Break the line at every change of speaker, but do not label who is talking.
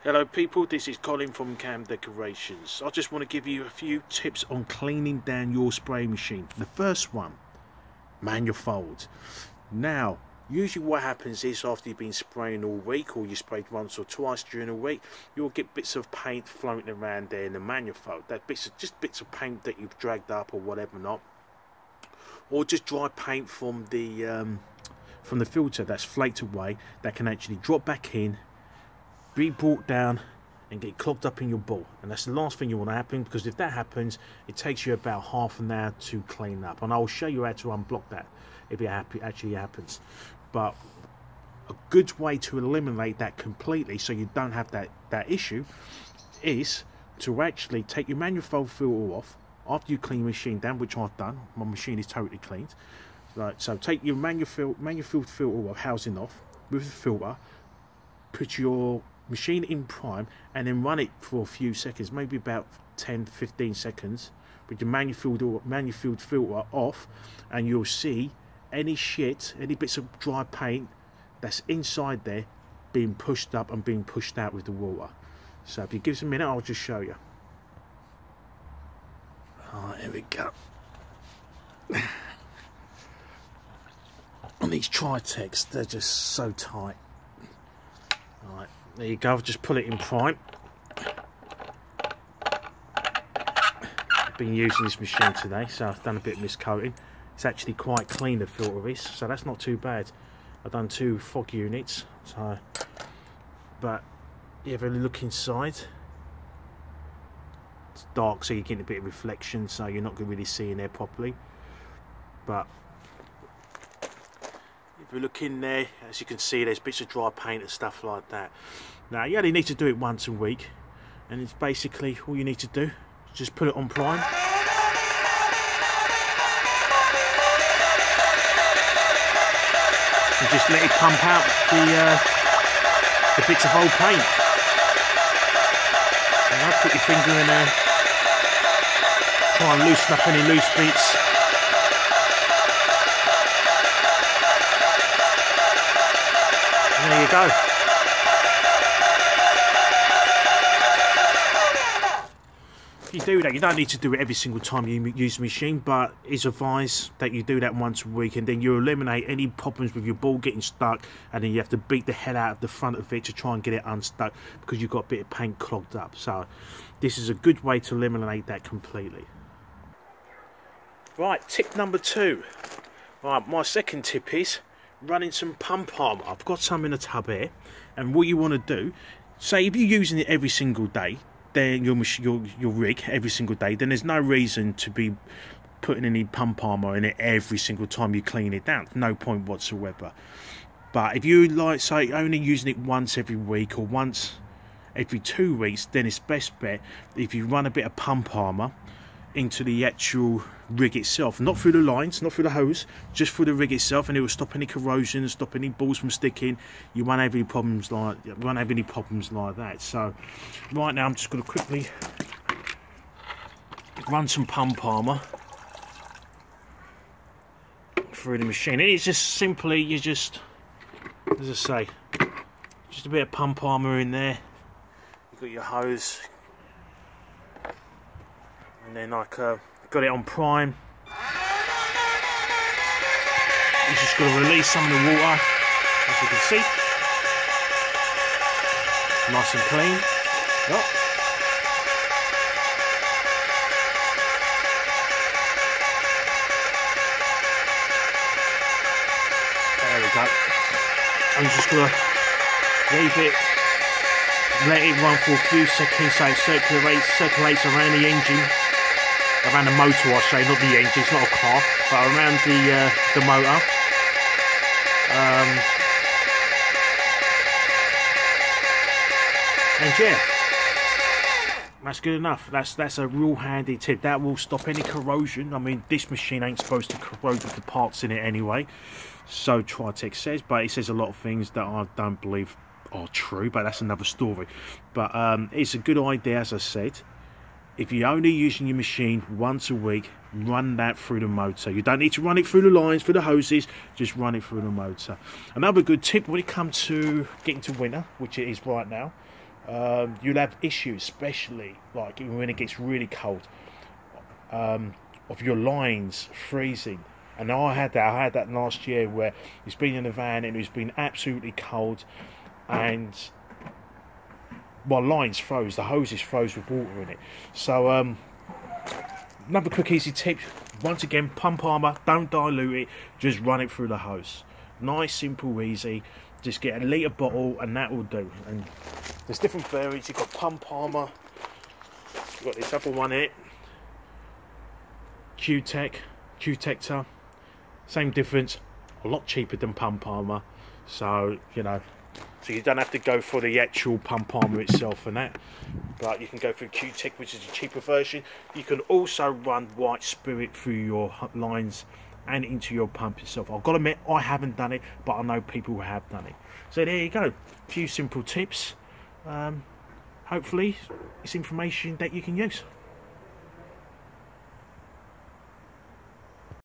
Hello people, this is Colin from Cam Decorations. I just want to give you a few tips on cleaning down your spray machine. The first one, manifold. Now, usually what happens is after you've been spraying all week, or you sprayed once or twice during a week, you'll get bits of paint floating around there in the manifold. That just bits of paint that you've dragged up or whatever not. Or just dry paint from the filter that's flaked away, that can actually drop back in, be brought down and get clogged up in your ball, and that's the last thing you want to happen, because if that happens it takes you about half an hour to clean up, and I'll show you how to unblock that if it actually happens. But a good way to eliminate that completely so you don't have that issue is to actually take your manifold filter off after you clean your machine down, which I've done. My machine is totally cleaned. Right, so take your manifold filter housing off with the filter, put your machine in prime, and then run it for a few seconds, maybe about 10-15 seconds with your manifold filter off, and you'll see any bits of dry paint that's inside there being pushed up and being pushed out with the water. So if you give us a minute, I'll just show you. Alright, here we go. On these Tri-Tecs, they're just so tight. Alright, there you go, I've just put it in prime. I've been using this machine today, so I've done a bit of miscoating. It's actually quite clean, the filter is, so that's not too bad. I've done 2 fog units, so, but you have a look inside. It's dark, so you're getting a bit of reflection, so you're not really seeing there properly. But if you look in there, as you can see, there's bits of dry paint and stuff like that. Now you only need to do it once a week, and it's basically all you need to do. Just put it on prime. And just let it pump out the bits of old paint. Now put your finger in there, try and loosen up any loose bits. And there you go. If you do that, you don't need to do it every single time you use the machine, but it's advised that you do that once a week, and then you eliminate any problems with your ball getting stuck, and then you have to beat the hell out of the front of it to try and get it unstuck because you've got a bit of paint clogged up. So this is a good way to eliminate that completely. Right, tip number 2. Right, my second tip is running some pump armor. I've got some in a tub here, and what you want to do, say if you're using it every single day, then your rig every single day, then there's no reason to be putting any pump armor in it every single time you clean it down. No point whatsoever. But if you like, say, only using it once every week or once every 2 weeks, then it's best bet if you run a bit of pump armor into the actual rig itself, not through the lines, not through the hose, just through the rig itself, and it will stop any corrosion, stop any balls from sticking. You won't have any problems like that. So right now I'm just going to quickly run some pump armor through the machine. And it's just simply, you just, as I say, just a bit of pump armor in there. You've got your hose, and then got it on prime. You're just going to release some of the water, as you can see. Nice and clean. Yep. There we go. I'm just going to leave it, let it run for a few seconds so it circulates around the engine. Around the motor, I say, not the engine, it's not a car, but around the motor. And yeah, that's good enough. That's a real handy tip. That will stop any corrosion. I mean, this machine ain't supposed to corrode with the parts in it anyway, so Tri-Tec says, but it says a lot of things that I don't believe are true, but that's another story. But it's a good idea, as I said. If you're only using your machine once a week, run that through the motor. You don't need to run it through the lines, through the hoses, just run it through the motor. Another good tip when it comes to getting to winter, which it is right now, you'll have issues, especially like when it gets really cold, of your lines freezing. And I had that last year where it's been in the van and it's been absolutely cold, and my lines froze, the hoses froze with water in it. So another quick easy tip, once again, pump armour, don't dilute it, just run it through the hose. Nice, simple, easy. Just get a litre bottle and that will do. And there's different variants. You've got pump armour, you've got this other one here, Q-Tector. Same difference, a lot cheaper than pump armour. So, you know, so you don't have to go for the actual pump armour itself and that, but you can go for Q-Tech, which is a cheaper version. You can also run White Spirit through your lines and into your pump itself. I've got to admit, I haven't done it, but I know people who have done it. So there you go, a few simple tips. Hopefully it's information that you can use.